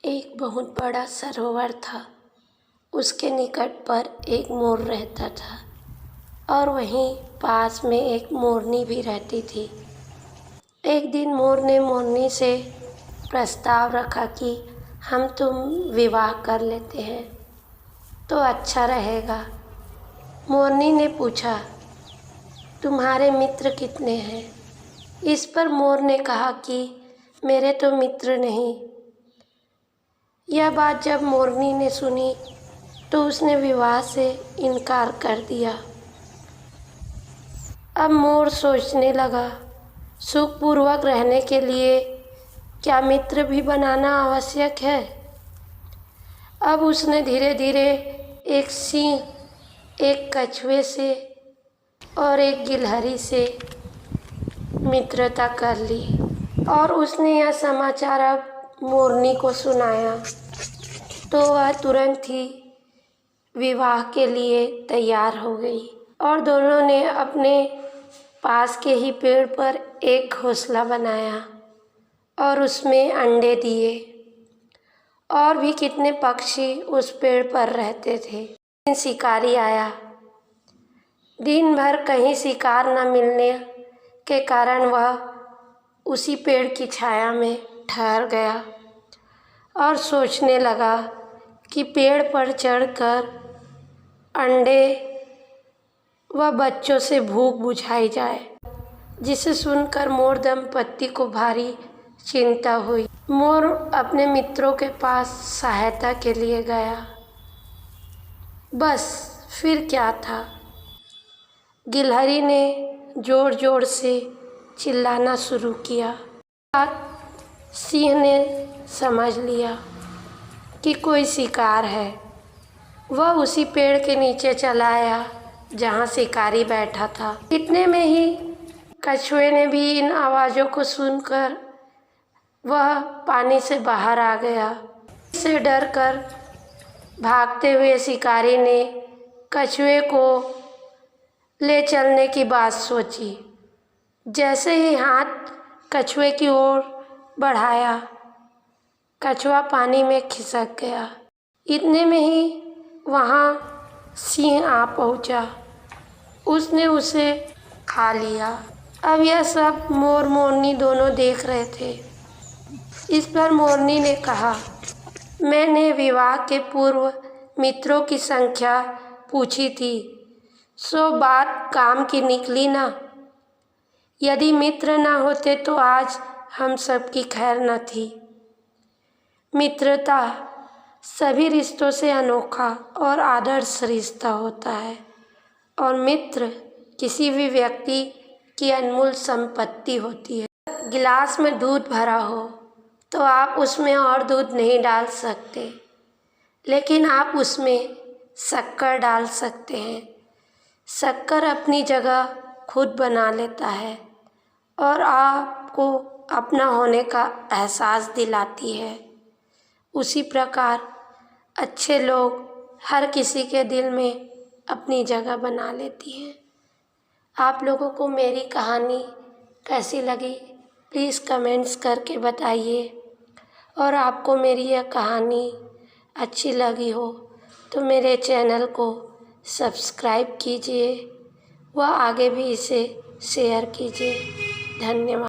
एक बहुत बड़ा सरोवर था। उसके निकट पर एक मोर रहता था और वहीं पास में एक मोरनी भी रहती थी। एक दिन मोर ने मोरनी से प्रस्ताव रखा कि हम तुम विवाह कर लेते हैं तो अच्छा रहेगा। मोरनी ने पूछा, तुम्हारे मित्र कितने हैं? इस पर मोर ने कहा कि मेरे तो मित्र नहीं। यह बात जब मोरनी ने सुनी तो उसने विवाह से इनकार कर दिया। अब मोर सोचने लगा, सुखपूर्वक रहने के लिए क्या मित्र भी बनाना आवश्यक है? अब उसने धीरे धीरे एक सिंह, एक कछुए से और एक गिलहरी से मित्रता कर ली और उसने यह समाचार अब मोरनी को सुनाया तो वह तुरंत ही विवाह के लिए तैयार हो गई और दोनों ने अपने पास के ही पेड़ पर एक घोंसला बनाया और उसमें अंडे दिए। और भी कितने पक्षी उस पेड़ पर रहते थे। शिकारी आया। दिन भर कहीं शिकार न मिलने के कारण वह उसी पेड़ की छाया में ठहर गया और सोचने लगा कि पेड़ पर चढ़कर अंडे व बच्चों से भूख बुझाई जाए, जिसे सुनकर मोर दंपत्ति को भारी चिंता हुई। मोर अपने मित्रों के पास सहायता के लिए गया। बस फिर क्या था, गिलहरी ने जोर जोर से चिल्लाना शुरू किया। बात सिंह ने समझ लिया कि कोई शिकार है। वह उसी पेड़ के नीचे चला आया जहाँ शिकारी बैठा था। इतने में ही कछुए ने भी इन आवाज़ों को सुनकर वह पानी से बाहर आ गया। इससे डरकर भागते हुए शिकारी ने कछुए को ले चलने की बात सोची। जैसे ही हाथ कछुए की ओर बढ़ाया, कछुआ पानी में खिसक गया। इतने में ही वहाँ सिंह आ पहुँचा। उसने उसे खा लिया। अब यह सब मोर मोरनी दोनों देख रहे थे। इस पर मोरनी ने कहा, मैंने विवाह के पूर्व मित्रों की संख्या पूछी थी, सो बात काम की निकली ना। यदि मित्र ना होते तो आज हम सबकी खैर न थी। मित्रता सभी रिश्तों से अनोखा और आदर्श रिश्ता होता है और मित्र किसी भी व्यक्ति की अनमोल संपत्ति होती है। गिलास में दूध भरा हो तो आप उसमें और दूध नहीं डाल सकते, लेकिन आप उसमें शक्कर डाल सकते हैं। शक्कर अपनी जगह खुद बना लेता है और आपको अपना होने का एहसास दिलाती है। उसी प्रकार अच्छे लोग हर किसी के दिल में अपनी जगह बना लेती हैं। आप लोगों को मेरी कहानी कैसी लगी प्लीज़ कमेंट्स करके बताइए। और आपको मेरी यह कहानी अच्छी लगी हो तो मेरे चैनल को सब्सक्राइब कीजिए व आगे भी इसे शेयर कीजिए। धन्यवाद।